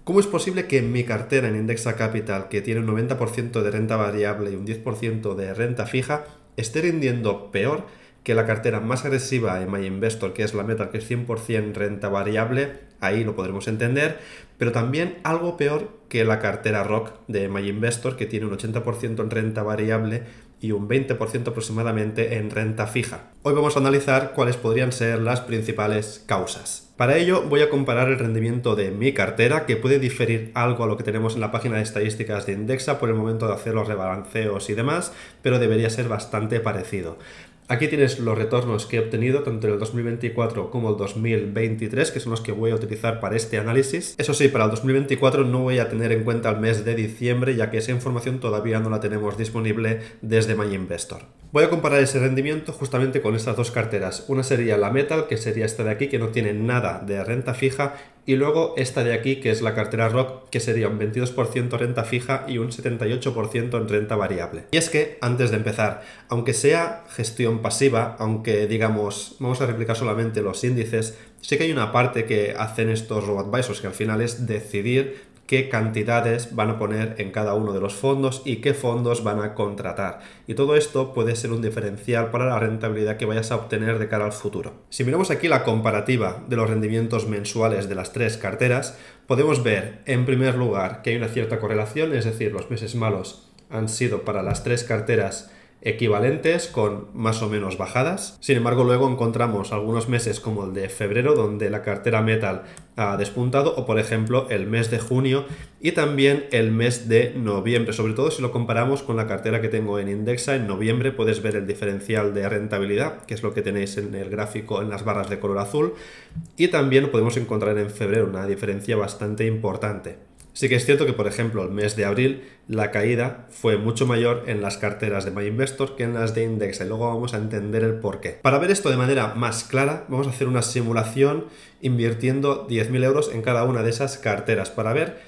¿Cómo es posible que mi cartera en Indexa Capital, que tiene un 90% de renta variable y un 10% de renta fija, esté rindiendo peor que la cartera más agresiva en MyInvestor, que es la Metal, que es 100% renta variable? Ahí lo podremos entender, pero también algo peor que la cartera ROC de MyInvestor, que tiene un 80% en renta variable y un 20% aproximadamente en renta fija. Hoy vamos a analizar cuáles podrían ser las principales causas. Para ello voy a comparar el rendimiento de mi cartera, que puede diferir algo a lo que tenemos en la página de estadísticas de Indexa por el momento de hacer los rebalanceos y demás, pero debería ser bastante parecido. Aquí tienes los retornos que he obtenido tanto en el 2024 como el 2023, que son los que voy a utilizar para este análisis. Eso sí, para el 2024 no voy a tener en cuenta el mes de diciembre, ya que esa información todavía no la tenemos disponible desde MyInvestor. Voy a comparar ese rendimiento justamente con estas dos carteras. Una sería la Metal, que sería esta de aquí, que no tiene nada de renta fija, y luego esta de aquí, que es la cartera ROC, que sería un 22% renta fija y un 78% en renta variable. Y es que, antes de empezar, aunque sea gestión pasiva, aunque digamos, vamos a replicar solamente los índices, sí que hay una parte que hacen estos robo-advisors, que al final es decidir qué cantidades van a poner en cada uno de los fondos y qué fondos van a contratar. Y todo esto puede ser un diferencial para la rentabilidad que vayas a obtener de cara al futuro. Si miramos aquí la comparativa de los rendimientos mensuales de las tres carteras, podemos ver en primer lugar que hay una cierta correlación, es decir, los meses malos han sido para las tres carteras equivalentes con más o menos bajadas. Sin embargo, luego encontramos algunos meses como el de febrero, donde la cartera Metal ha despuntado, o por ejemplo el mes de junio y también el mes de noviembre. Sobre todo si lo comparamos con la cartera que tengo en Indexa, en noviembre puedes ver el diferencial de rentabilidad, que es lo que tenéis en el gráfico en las barras de color azul, y también podemos encontrar en febrero una diferencia bastante importante. Sí que es cierto que, por ejemplo, el mes de abril la caída fue mucho mayor en las carteras de MyInvestor que en las de Indexa, y luego vamos a entender el porqué. Para ver esto de manera más clara, vamos a hacer una simulación invirtiendo 10.000 euros en cada una de esas carteras para ver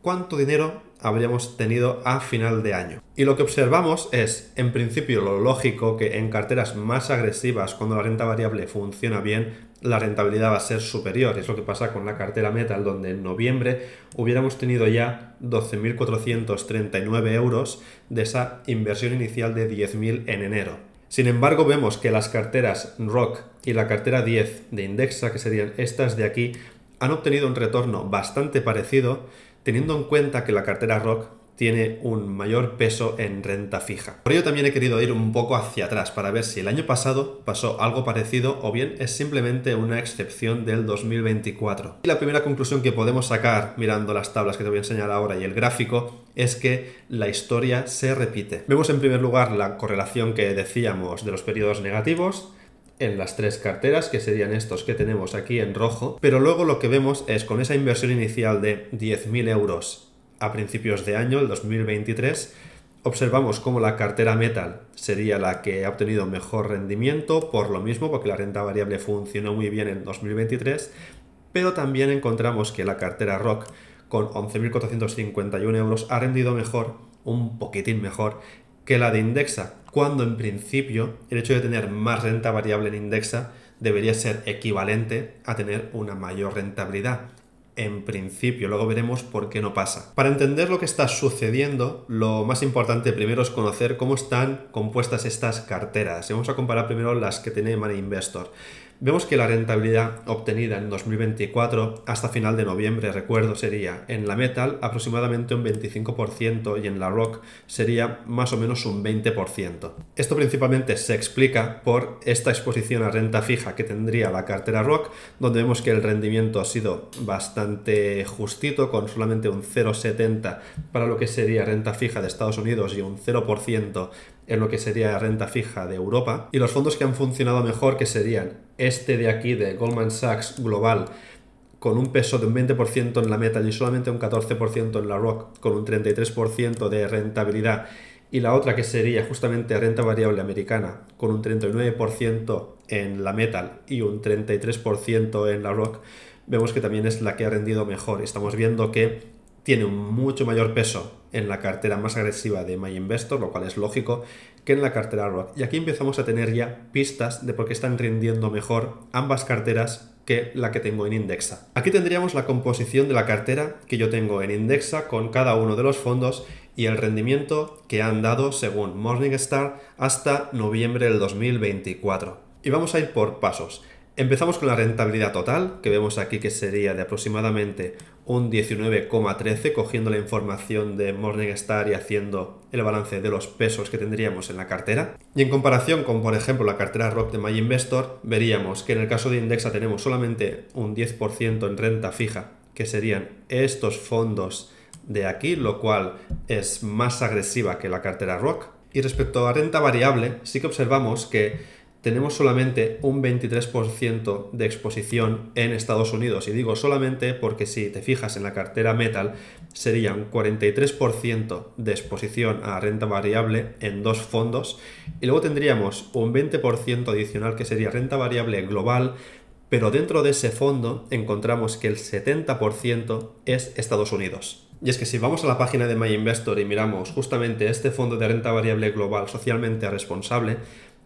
cuánto dinero habríamos tenido a final de año. Y lo que observamos es, en principio, lo lógico, que en carteras más agresivas, cuando la renta variable funciona bien, la rentabilidad va a ser superior. Es lo que pasa con la cartera Metal, donde en noviembre hubiéramos tenido ya 12.439 euros de esa inversión inicial de 10.000 en enero. Sin embargo, vemos que las carteras ROC y la cartera 10 de Indexa, que serían estas de aquí, han obtenido un retorno bastante parecido, teniendo en cuenta que la cartera ROC tiene un mayor peso en renta fija. Por ello también he querido ir un poco hacia atrás para ver si el año pasado pasó algo parecido o bien es simplemente una excepción del 2024. Y la primera conclusión que podemos sacar mirando las tablas que te voy a enseñar ahora y el gráfico es que la historia se repite. Vemos en primer lugar la correlación que decíamos de los periodos negativos en las tres carteras, que serían estos que tenemos aquí en rojo, pero luego lo que vemos es con esa inversión inicial de 10.000 euros a principios de año, el 2023, observamos cómo la cartera Metal sería la que ha obtenido mejor rendimiento, por lo mismo, porque la renta variable funcionó muy bien en 2023, pero también encontramos que la cartera ROC con 11.451 euros ha rendido mejor, un poquitín mejor, que la de Indexa, cuando en principio el hecho de tener más renta variable en Indexa debería ser equivalente a tener una mayor rentabilidad. En principio, luego veremos por qué no pasa. Para entender lo que está sucediendo, lo más importante primero es conocer cómo están compuestas estas carteras. Y vamos a comparar primero las que tiene MyInvestor. Vemos que la rentabilidad obtenida en 2024 hasta final de noviembre, recuerdo, sería en la Metal aproximadamente un 25% y en la ROC sería más o menos un 20%. Esto principalmente se explica por esta exposición a renta fija que tendría la cartera ROC, donde vemos que el rendimiento ha sido bastante justito, con solamente un 0,70 para lo que sería renta fija de Estados Unidos y un 0% en lo que sería renta fija de Europa. Y los fondos que han funcionado mejor, que serían este de aquí de Goldman Sachs Global, con un peso de un 20% en la Metal y solamente un 14% en la ROC, con un 33% de rentabilidad, y la otra que sería justamente renta variable americana, con un 39% en la Metal y un 33% en la ROC, vemos que también es la que ha rendido mejor. Estamos viendo que tiene un mucho mayor peso en la cartera más agresiva de MyInvestor, lo cual es lógico, que en la cartera ROC. Y aquí empezamos a tener ya pistas de por qué están rindiendo mejor ambas carteras que la que tengo en Indexa. Aquí tendríamos la composición de la cartera que yo tengo en Indexa con cada uno de los fondos y el rendimiento que han dado según Morningstar hasta noviembre del 2024. Y vamos a ir por pasos. Empezamos con la rentabilidad total, que vemos aquí que sería de aproximadamente un 19,13, cogiendo la información de Morningstar y haciendo el balance de los pesos que tendríamos en la cartera. Y en comparación con, por ejemplo, la cartera Rock de MyInvestor, veríamos que en el caso de Indexa tenemos solamente un 10% en renta fija, que serían estos fondos de aquí, lo cual es más agresiva que la cartera Rock. Y respecto a renta variable, sí que observamos que tenemos solamente un 23% de exposición en Estados Unidos. Y digo solamente porque si te fijas en la cartera Metal, sería un 43% de exposición a renta variable en dos fondos. Y luego tendríamos un 20% adicional que sería renta variable global, pero dentro de ese fondo encontramos que el 70% es Estados Unidos. Y es que si vamos a la página de MyInvestor y miramos justamente este fondo de renta variable global socialmente responsable,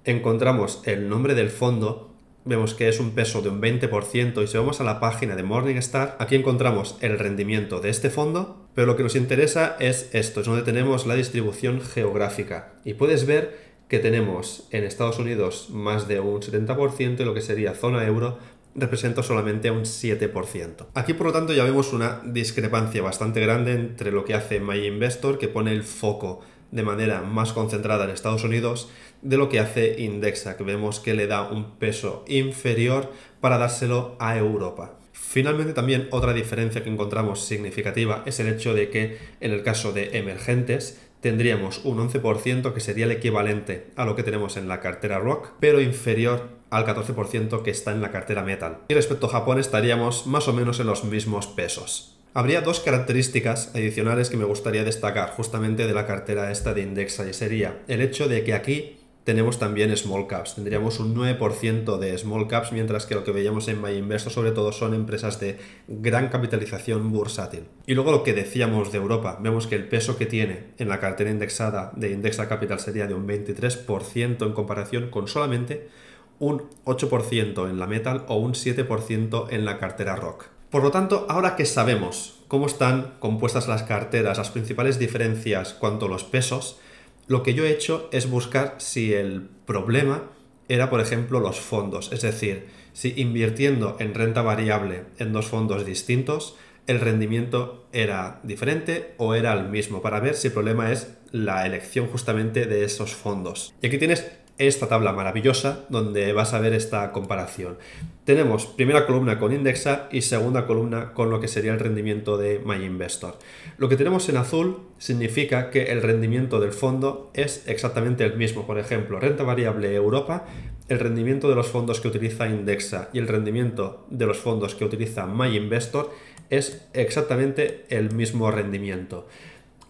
encontramos el nombre del fondo, vemos que es un peso de un 20% y si vamos a la página de Morningstar, aquí encontramos el rendimiento de este fondo, pero lo que nos interesa es esto, es donde tenemos la distribución geográfica y puedes ver que tenemos en Estados Unidos más de un 70% y lo que sería zona euro representa solamente un 7%. Aquí por lo tanto ya vemos una discrepancia bastante grande entre lo que hace MyInvestor, que pone el foco de manera más concentrada en Estados Unidos, de lo que hace Indexa, que vemos que le da un peso inferior para dárselo a Europa. Finalmente también otra diferencia que encontramos significativa es el hecho de que en el caso de emergentes tendríamos un 11% que sería el equivalente a lo que tenemos en la cartera Rock, pero inferior al 14% que está en la cartera Metal. Y respecto a Japón estaríamos más o menos en los mismos pesos. Habría dos características adicionales que me gustaría destacar justamente de la cartera esta de Indexa y sería el hecho de que aquí tenemos también small caps, tendríamos un 9% de small caps, mientras que lo que veíamos en MyInvestor sobre todo son empresas de gran capitalización bursátil. Y luego lo que decíamos de Europa, vemos que el peso que tiene en la cartera indexada de Indexa Capital sería de un 23% en comparación con solamente un 8% en la Metal o un 7% en la cartera Rock. Por lo tanto, ahora que sabemos cómo están compuestas las carteras, las principales diferencias cuanto a los pesos, lo que yo he hecho es buscar si el problema era, por ejemplo, los fondos. Es decir, si invirtiendo en renta variable en dos fondos distintos, el rendimiento era diferente o era el mismo, para ver si el problema es la elección justamente de esos fondos. Y aquí tienes esta tabla maravillosa donde vas a ver esta comparación. Tenemos primera columna con Indexa y segunda columna con lo que sería el rendimiento de MyInvestor. Lo que tenemos en azul significa que el rendimiento del fondo es exactamente el mismo. Por ejemplo, renta variable Europa, el rendimiento de los fondos que utiliza Indexa y el rendimiento de los fondos que utiliza MyInvestor es exactamente el mismo rendimiento.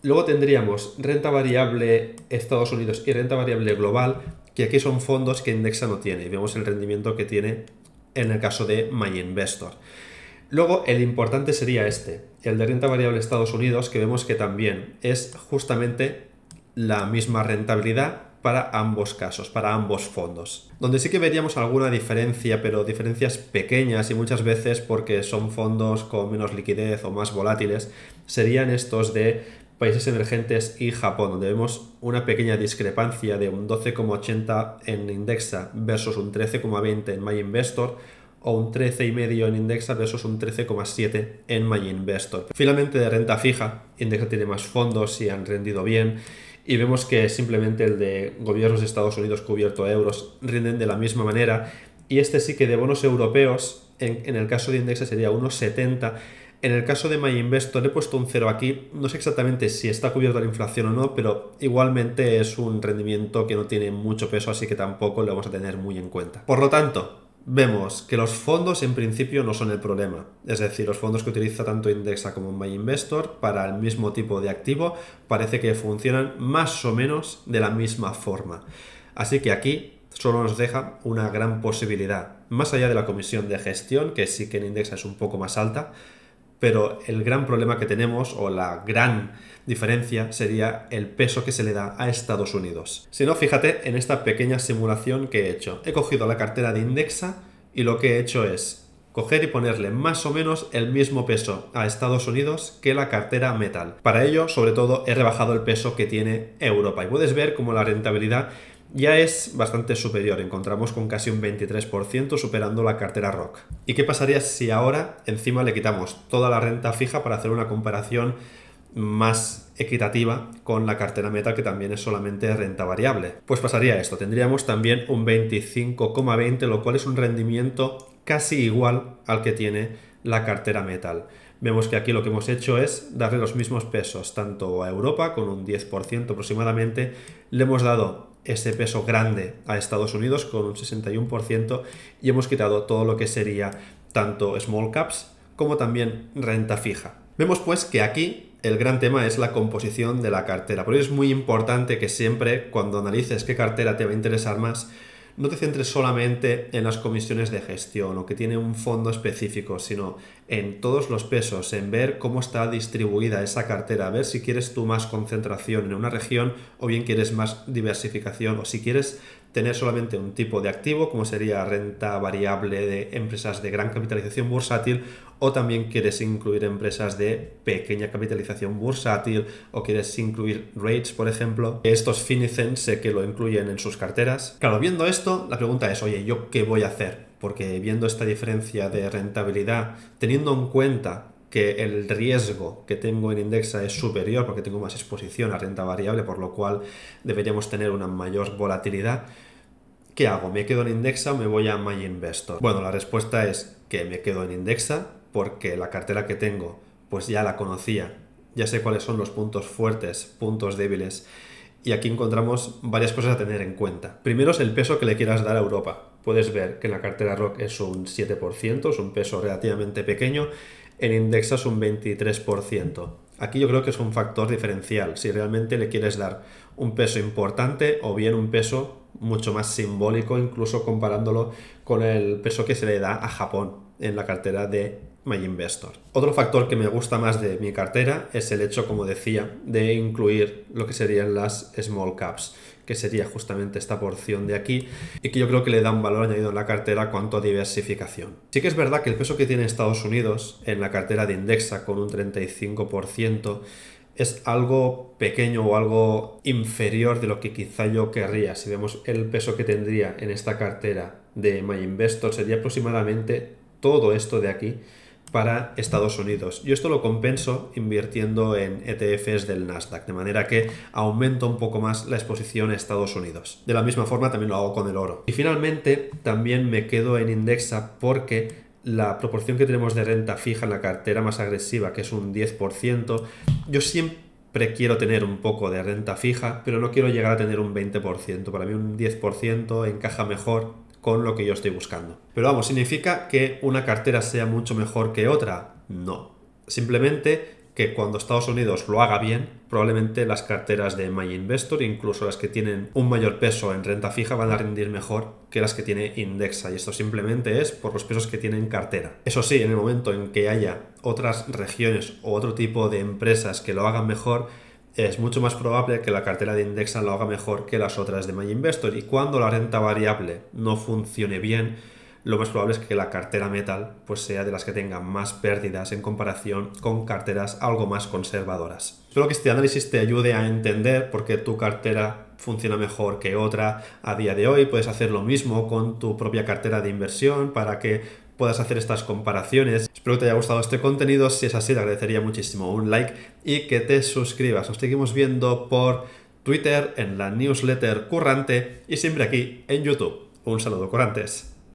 Luego tendríamos renta variable Estados Unidos y renta variable global, que aquí son fondos que Indexa no tiene y vemos el rendimiento que tiene en el caso de MyInvestor. Luego el importante sería el de renta variable Estados Unidos, que vemos que también es justamente la misma rentabilidad para ambos casos, para ambos fondos. Donde sí que veríamos alguna diferencia, pero diferencias pequeñas y muchas veces porque son fondos con menos liquidez o más volátiles, serían estos de países emergentes y Japón, donde vemos una pequeña discrepancia de un 12,80 en Indexa versus un 13,20 en MyInvestor o un 13,5 en Indexa versus un 13,7 en MyInvestor. Finalmente, de renta fija, Indexa tiene más fondos y han rendido bien y vemos que simplemente el de gobiernos de Estados Unidos cubierto a euros rinden de la misma manera y este sí que de bonos europeos, en el caso de Indexa sería 1,70. En el caso de MyInvestor le he puesto un 0 aquí, no sé exactamente si está cubierto la inflación o no, pero igualmente es un rendimiento que no tiene mucho peso, así que tampoco lo vamos a tener muy en cuenta. Por lo tanto, vemos que los fondos en principio no son el problema, es decir, los fondos que utiliza tanto Indexa como MyInvestor para el mismo tipo de activo parece que funcionan más o menos de la misma forma. Así que aquí solo nos deja una gran posibilidad, más allá de la comisión de gestión, que sí que en Indexa es un poco más alta, pero el gran problema que tenemos o la gran diferencia sería el peso que se le da a Estados Unidos. Si no, fíjate en esta pequeña simulación que he hecho. He cogido la cartera de Indexa y lo que he hecho es coger y ponerle más o menos el mismo peso a Estados Unidos que la cartera metal. Para ello, sobre todo, he rebajado el peso que tiene Europa y puedes ver cómo la rentabilidad ya es bastante superior. Encontramos con casi un 23% superando la cartera ROC. ¿Y qué pasaría si ahora encima le quitamos toda la renta fija para hacer una comparación más equitativa con la cartera metal, que también es solamente renta variable? Pues pasaría esto, tendríamos también un 25,20, lo cual es un rendimiento casi igual al que tiene la cartera metal. Vemos que aquí lo que hemos hecho es darle los mismos pesos tanto a Europa, con un 10% aproximadamente, le hemos dado ese peso grande a Estados Unidos con un 61% y hemos quitado todo lo que sería tanto small caps como también renta fija. Vemos pues que aquí el gran tema es la composición de la cartera. Por ello es muy importante que siempre, cuando analices qué cartera te va a interesar más, no te centres solamente en las comisiones de gestión o que tiene un fondo específico, sino en todos los pesos, en ver cómo está distribuida esa cartera, a ver si quieres tú más concentración en una región o bien quieres más diversificación, o si quieres tener solamente un tipo de activo, como sería renta variable de empresas de gran capitalización bursátil, o también quieres incluir empresas de pequeña capitalización bursátil, o quieres incluir REITs, por ejemplo. Estos Finicen sé que lo incluyen en sus carteras. Claro, viendo esto, la pregunta es, oye, ¿yo qué voy a hacer? Porque viendo esta diferencia de rentabilidad, teniendo en cuenta que el riesgo que tengo en Indexa es superior porque tengo más exposición a renta variable, por lo cual deberíamos tener una mayor volatilidad, ¿qué hago? ¿Me quedo en Indexa o me voy a MyInvestor? Bueno, la respuesta es que me quedo en Indexa porque la cartera que tengo pues ya la conocía, ya sé cuáles son los puntos fuertes, puntos débiles, y aquí encontramos varias cosas a tener en cuenta. Primero es el peso que le quieras dar a Europa. Puedes ver que en la cartera ROC es un 7%, es un peso relativamente pequeño, en Indexa es un 23%. Aquí yo creo que es un factor diferencial, si realmente le quieres dar un peso importante o bien un peso mucho más simbólico, incluso comparándolo con el peso que se le da a Japón en la cartera de MyInvestor. Otro factor que me gusta más de mi cartera es el hecho, como decía, de incluir lo que serían las small caps, que sería justamente esta porción de aquí, y que yo creo que le da un valor añadido en la cartera cuanto a diversificación. Sí que es verdad que el peso que tiene Estados Unidos en la cartera de Indexa con un 35% es algo pequeño o algo inferior de lo que quizá yo querría. Si vemos el peso que tendría en esta cartera de MyInvestor, sería aproximadamente todo esto de aquí para Estados Unidos. Yo esto lo compenso invirtiendo en ETFs del Nasdaq, de manera que aumento un poco más la exposición a Estados Unidos. De la misma forma también lo hago con el oro. Y finalmente también me quedo en Indexa porque la proporción que tenemos de renta fija en la cartera más agresiva, que es un 10%, yo siempre quiero tener un poco de renta fija, pero no quiero llegar a tener un 20%. Para mí un 10% encaja mejor con lo que yo estoy buscando. Pero vamos, ¿significa que una cartera sea mucho mejor que otra? No. Simplemente que cuando Estados Unidos lo haga bien, probablemente las carteras de MyInvestor, incluso las que tienen un mayor peso en renta fija, van a rendir mejor que las que tiene Indexa. Y esto simplemente es por los pesos que tiene en cartera. Eso sí, en el momento en que haya otras regiones o otro tipo de empresas que lo hagan mejor, es mucho más probable que la cartera de Indexa lo haga mejor que las otras de MyInvestor. Y cuando la renta variable no funcione bien, lo más probable es que la cartera metal pues sea de las que tengan más pérdidas en comparación con carteras algo más conservadoras. Espero que este análisis te ayude a entender por qué tu cartera funciona mejor que otra a día de hoy. Puedes hacer lo mismo con tu propia cartera de inversión para que puedas hacer estas comparaciones. Espero que te haya gustado este contenido. Si es así, te agradecería muchísimo un like y que te suscribas. Nos seguimos viendo por Twitter, en la newsletter Currante y siempre aquí en YouTube. Un saludo, currantes.